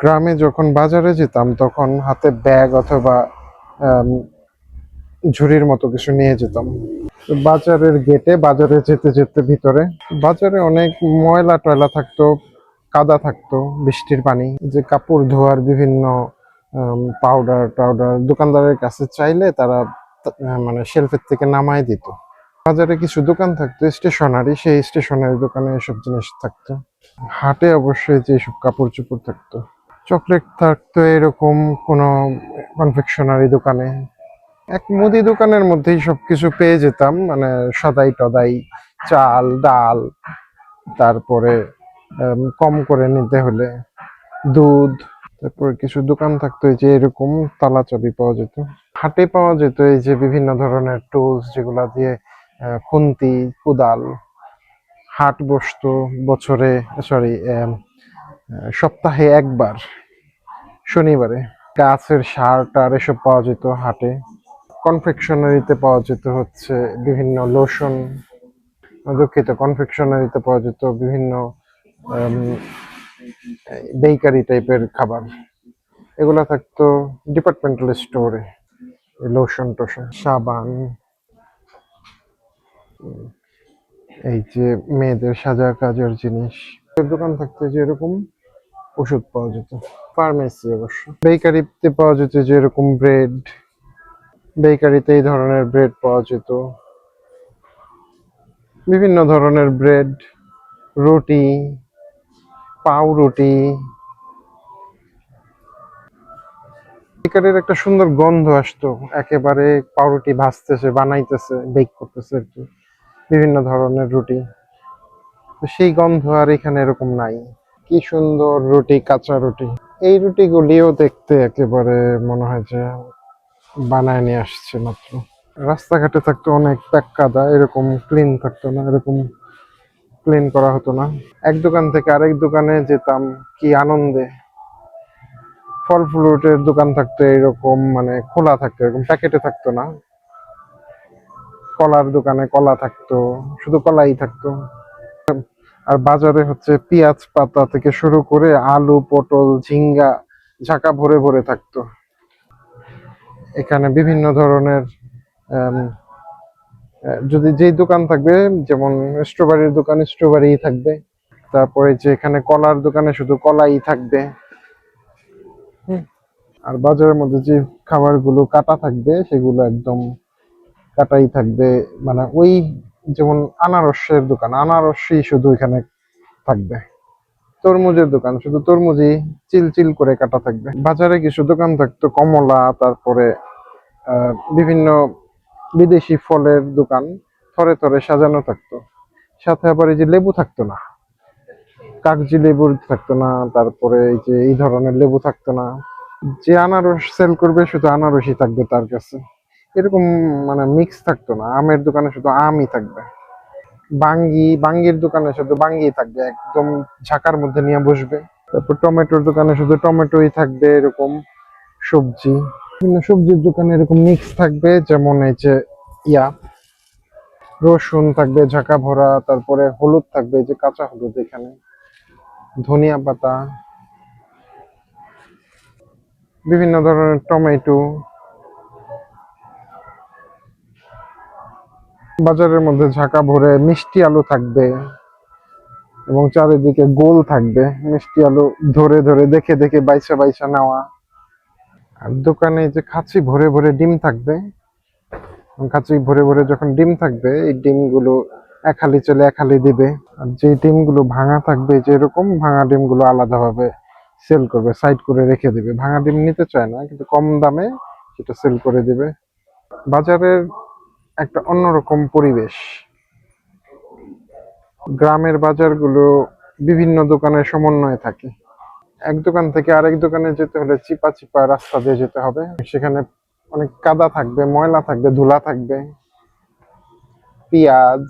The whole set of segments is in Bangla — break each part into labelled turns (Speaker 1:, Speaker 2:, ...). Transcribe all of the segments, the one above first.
Speaker 1: গ্রামে যখন বাজারে যেতাম তখন হাতে ব্যাগ অথবা আম, ঝুড়ির মতো কিছু নিয়ে যেতাম। তো বাজারের গেটে বাজারে যেতে যেতে ভিতরে বাজারে অনেক ময়লা টয়লা থাকতো, কাদা থাকতো, বৃষ্টির পানি, যে কাপড় ধোয়ার বিভিন্ন পাউডার টাউডার দোকানদারের কাছে চাইলে তারা মানে শেলফের থেকে নামায় দিত। বাজারে কিছু দোকান থাকতো স্টেশনারি, সেই স্টেশনারি দোকানে এসব জিনিস থাকতো। হাটে অবশ্যই যে সব কাপড় চোপড় থাকতো। চকলেট থাকতো এরকম কোনো কনফেকশনারি দোকানে। এক মুদি দোকানের মধ্যেই সবকিছু পেয়ে যেতাম, মানে সদাই টদাই, চাল ডাল, তারপরে কম করে নিতে হলে দুধ। তারপরে কিছু দোকান থাকতো এই যে এরকম তালা চাবি পাওয়া যেত। হাটে পাওয়া যেত এই যে বিভিন্ন ধরনের টুলস, যেগুলা দিয়ে খুন্তি, কোদাল। হাট বসতো বছরে, সরি, সপ্তাহে একবার, শনিবারে। গাছের সার টার এসব পাওয়া যেত হাটে। কনফেকশনারিতে পাওয়া যেত হচ্ছে বিভিন্ন লোশন, দুঃখিত, কনফেকশনারিতে পাওয়া যেত বিভিন্ন বেকারি টাইপের খাবার। এগুলা থাকতো ডিপার্টমেন্টাল স্টোরে, লোশন টোশন, সাবান, এই যে মেয়েদের সাজা কাজের জিনিস। দোকান থাকতো যে এরকম ওষুধ পাওয়া যেত। ফার্মেসি অবশ্য। বেকারিতে পাওয়া যেত যে এরকম ব্রেড, বেকারিতে এই ধরনের ব্রেড পাওয়া যেত, বিভিন্ন ধরনের ব্রেড, রুটি, পাউরুটি। বেকারির একটা সুন্দর গন্ধ আসতো, একেবারে পাউরুটি ভাজতেছে, বানাইতেছে, বেক করতেছে আর কি, বিভিন্ন ধরনের রুটি। তো সেই গন্ধ আর এখানে এরকম নাই। কি সুন্দর রুটি, কাঁচা রুটি। এই রুটিগুলিও দেখতে একেবারে মনে হয় যে বানায় নিয়ে আসছে মাত্র। রাস্তাঘাটে থাকতো অনেক প্যাক কাদা, এরকম ক্লিন থাকতো না, এরকম ক্লিন করা হতো না। এক দোকান থেকে আরেক দোকানে যেতাম কি আনন্দে। ফল ফ্রুটের দোকান থাকতো এরকম, মানে খোলা থাকতো, এরকম প্যাকেটে থাকতো না। কলার দোকানে কলা থাকতো, শুধু কলাই থাকতো। আর বাজারে হচ্ছে পেঁয়াজ পাতা থেকে শুরু করে আলু, পটল, ঝিঙ্গা ঝাঁকা ভরে ভরে থাকতো। এখানে বিভিন্ন ধরনের আম, যদি যেই দোকান থাকবে, যেমন স্ট্রবেরির দোকানে স্ট্রবেরি থাকবে, তারপরে যে এখানে কলার দোকানে শুধু কলাই থাকবে। আর বাজারের মধ্যে যে খাবারগুলো কাটা থাকবে সেগুলো একদম কাটাই থাকবে। মানে ওই, যেমন আনারসের দোকান, আনারসই শুধু এখানে থাকবে। তরমুজের দোকান, শুধু তরমুজই চিল চিল করে কাটা থাকবে। বাজারে কিছু দোকান থাকতো কমলা, তারপরে বিভিন্ন বিদেশি ফলের দোকান, থরে থরে সাজানো থাকতো। সাথে আবার এই যে লেবু থাকতো না, কাগজি লেবু থাকতো না, তারপরে এই যে এই ধরনের লেবু থাকতো না। যে আনারস সেল করবে শুধু আনারসই থাকবে তার কাছে, এরকম। মানে মিক্স থাকতো না। আমের দোকানে শুধু আমই থাকবে। বাঙ্গির দোকানে শুধু বাঙ্গি থাকবে, একদম ঝাঁকার মধ্যে নিয়ে বসবে। তারপর টমেটোর দোকানে শুধু টমেটোই থাকবে, এরকম। সবজি, বিভিন্ন সবজির দোকানে এরকম মিক্স থাকবে, যেমন এই যে ইয়া রসুন থাকবে ঝাঁকা ভরা, তারপরে হলুদ থাকবে, এই যে কাঁচা হলুদ এখানে, ধনিয়া পাতা, বিভিন্ন ধরনের টমেটো। বাজারের মধ্যে ঝাঁকা ভরে মিষ্টি আলু থাকবে, এবং চারিদিকে গোল থাকবে মিষ্টি আলু, ধরে ধরে দেখে দেখে বাইসা বাইসা নেওয়া। আর দোকানে যে খাঁচি ভরে ভরে ডিম থাকবে, খাঁচি ভরে ভরে যখন ডিম থাকবে, এই ডিমগুলো এক হালি চলে এক হালি দিবে। আর যে ডিমগুলো ভাঙা থাকবে, যে এরকম ভাঙা ডিমগুলো আলাদাভাবে সেল করবে, সাইড করে রেখে দিবে। ভাঙা ডিম নিতে চায় না, কিন্তু কম দামে সেটা সেল করে দিবে। বাজারের একটা অন্যরকম পরিবেশ। গ্রামের বাজারগুলো বিভিন্ন দোকানের সমন্বয়ে থাকে। এক দোকান থেকে আরেক দোকানে যেতে হলে চিপা চিপা রাস্তা দিয়ে যেতে হবে। সেখানে অনেক কাদা থাকবে, ময়লা থাকবে, ধুলা থাকবে। পেঁয়াজ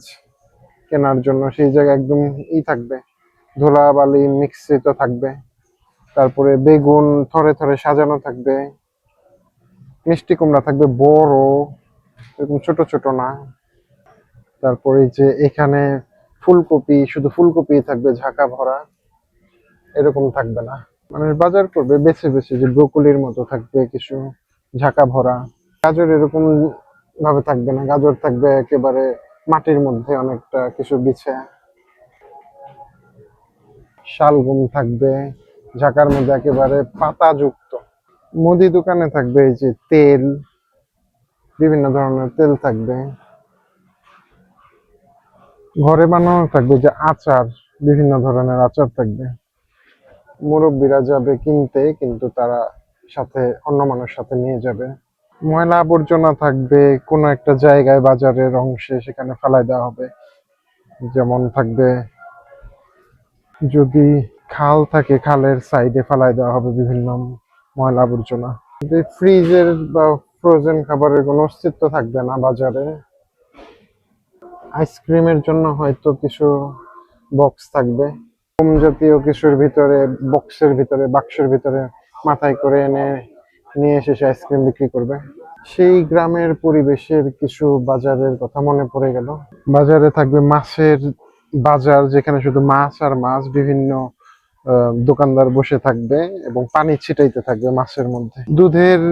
Speaker 1: কেনার জন্য সেই জায়গায় একদম থাকবে, ধুলা বালি মিশ্রিত থাকবে। তারপরে বেগুন থরে থরে সাজানো থাকবে, মিষ্টি কুমড়া থাকবে বড়, এরকম ছোট ছোট না। তারপরে যে এখানে ফুলকপি, শুধু ফুলকপি থাকবে ঝাঁকা ভরা, এরকম থাকবে না। মানুষ বাজার করবে বেছে বেছে, যে ব্রোকলির মতো থাকবে কিছু ঝাঁকা ভরা, গাজর এরকম ভাবে থাকবে না, গাজর থাকবে একেবারে মাটির মধ্যে অনেকটা কিছু বিছে, শালগম থাকবে ঝাঁকার মধ্যে একেবারে পাতা যুক্ত। মুদি দোকানে থাকবে এই যে তেল, বিভিন্ন ধরনের তেল থাকবে। ঘরে বানানো থাকবে যে আচার, বিভিন্ন ধরনের আচার থাকবে। মুরব্বীরা যাবে কিনতে, কিন্তু তারা সাথে অন্য মানুষ সাথে নিয়ে যাবে। ময়লা আবর্জনা থাকবে কোনো একটা জায়গায়, বাজারের অংশে, সেখানে ফেলাই দেওয়া হবে। যেমন থাকবে, যদি খাল থাকে খালের সাইডে ফেলাই দেওয়া হবে বিভিন্ন ময়লা আবর্জনা। ফ্রিজের বা ফ্রোজেন খাবারের কোনো অস্তিত্ব থাকবে না বাজারে। আইসক্রিমের জন্য হয়তো কিছু বক্স থাকবে, কম জাতীয় কিছুর ভিতরে, বক্সের ভিতরে, বাক্সের ভিতরে মাথায় করে এনে নিয়ে এসে আইসক্রিম বিক্রি করবে। সেই গ্রামের পরিবেশের কিছু বাজারের কথা মনে পড়ে গেল। বাজারে থাকবে মাছের বাজার, যেখানে শুধু মাছ আর মাছ, বিভিন্ন দোকানদার বসে থাকবে এবং পানি ছিটাইতে থাকবে মাছের মধ্যে। দুধের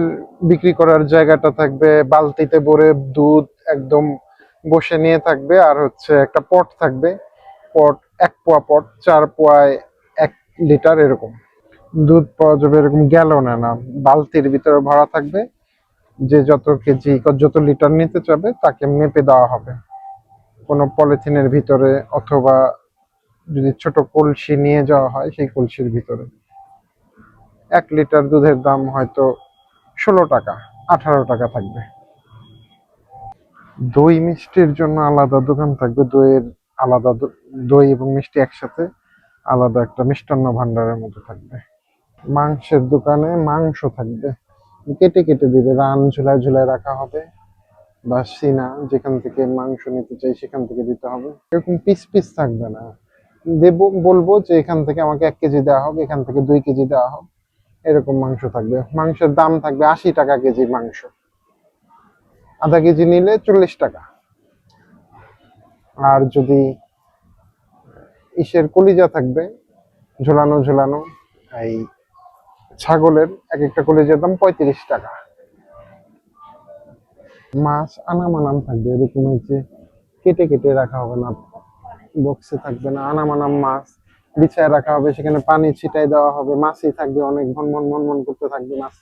Speaker 1: বিক্রি করার জায়গাটা থাকবে, বালতিতে ভরে দুধ একদম বসে নিয়ে থাকবে, আর হচ্ছে একটা পট থাকবে, পট 1 পোয়া পট, 4 পোয়ায় 1 লিটার এরকম দুধ পাওয়া যাবে। এরকম গ্যালনে না, বালতির ভিতরে ভরা থাকবে। যে যত কেজি, যত লিটার নিতে চাবে তাকে মেপে দেওয়া হবে কোনো পলিথিনের ভিতরে, অথবা যদি ছোট কলসি নিয়ে যাওয়া হয় সেই কলসির ভিতরে। 1 লিটার দুধের দাম হয়তো 16 টাকা, 18 টাকা থাকবে। দই মিষ্টির জন্য আলাদা দোকান থাকবে, দইয়ের আলাদা, দই এবং মিষ্টি একসাথে আলাদা একটা মিষ্টান্ন ভান্ডারের মতো থাকবে। মাংসের দোকানে মাংস থাকবে, কেটে কেটে দিবে, রান ঝুলায় ঝুলায় রাখা হবে, বা সিনা, যেখান থেকে মাংস নিতে চাই সেখান থেকে দিতে হবে। এরকম পিস পিস থাকবে না, দেব, বলবো যে এখান থেকে আমাকে 1 কেজি দেওয়া হোক, এখান থেকে 2 কেজি দেওয়া হোক, এরকম মাংস থাকবে। মাংসের দাম থাকবে 80 টাকা কেজি মাংস, আধা কেজি নিলে 40 টাকা। আর যদি ইসের কলিজা থাকবে, ঝোলানো ঝোলানো, এই ছাগলের এক একটা কলিজার দাম 35 টাকা। মাছ আনাম আনাম থাকবে, এরকম হচ্ছে কেটে কেটে রাখা হবে না, বক্সে থাকবে না, আনাম আনাম মাছ বিছায় রাখা হবে, সেখানে পানি ছিটাই দেওয়া হবে, মাছই থাকবে অনেক ভনভন ভনভন করতে থাকবে মাছ।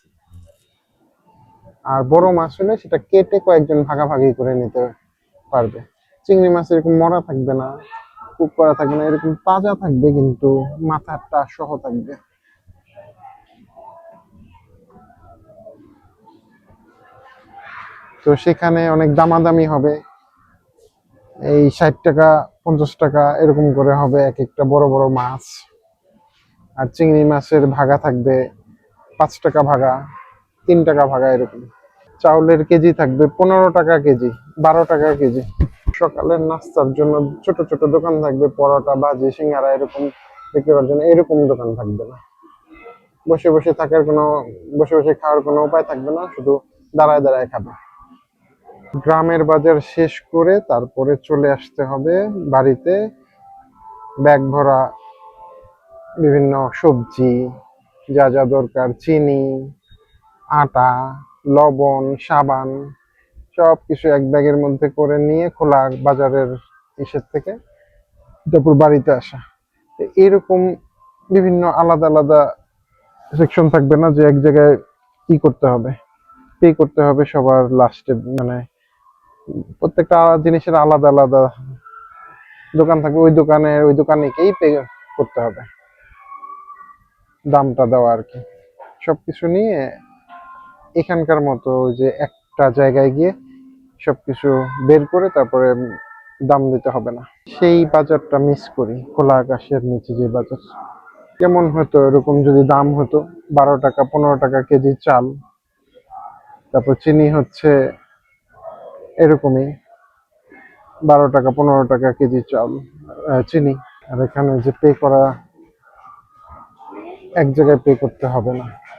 Speaker 1: আর বড় মাছ হলে সেটা কেটে কয়েকজন ভাগাভাগি করে নিতে পারবে। চিংড়ি মাছ এরকম মরা থাকবে না, কুক করা থাকবে না, এরকম তাজা থাকবে, কিন্তু মাথাটা সহ থাকবে। তো সেখানে অনেক দামাদামি হবে, এই 60 টাকা 50 টাকা এরকম করে হবে এক একটা বড় বড় মাছ। আর চিংড়ি মাছের ভাগা থাকবে 5 টাকা ভাগা, 3 টাকা ভাগা এরকম। চাউলের কেজি থাকবে 15 টাকা কেজি, 12 টাকা কেজি। সকালের নাস্তার জন্য ছোট ছোট দোকান থাকবে, পরোটা, ভাজি, সিঙ্গারা এরকম বিক্রি করার জন্য। এরকম দোকান থাকবে না, বসে বসে থাকার কোনো, বসে বসে খাওয়ার কোনো উপায় থাকবে না, শুধু দাঁড়ায় দাঁড়ায় খাবে। গ্রামের বাজার শেষ করে তারপরে চলে আসতে হবে বাড়িতে, ব্যাগ ভরা বিভিন্ন সবজি, যা যা দরকার, চিনি, আটা, লবণ, সাবান, সবকিছু এক ব্যাগের মধ্যে করে নিয়ে খোলা বাজারের ইসের থেকে তারপর বাড়িতে আসা। এরকম বিভিন্ন আলাদা আলাদা সেকশন থাকবে না, যে এক জায়গায় কি করতে হবে, পে করতে হবে সবার লাস্টে, মানে প্রত্যেকটা জিনিসের আলাদা আলাদা দোকান থাকবে, ওই দোকানেকেই পে করতে হবে, দামটা দেওয়া আর কি। সবকিছু নিয়ে এখানকার মতো যে একটা জায়গায় গিয়ে সবকিছু বের করে তারপরে দাম দিতে হবে না। সেই বাজারটা মিস করি, খোলা আকাশের নিচে যে বাজার। কেমন হতো এরকম যদি দাম হতো, 12 টাকা 15 টাকা কেজি চাল, তারপর চিনি হচ্ছে এরকমই 12 টাকা 15 টাকা কেজি চাল, চিনি। আর এখানে যে পে করা, এক জায়গায় পে করতে হবে না।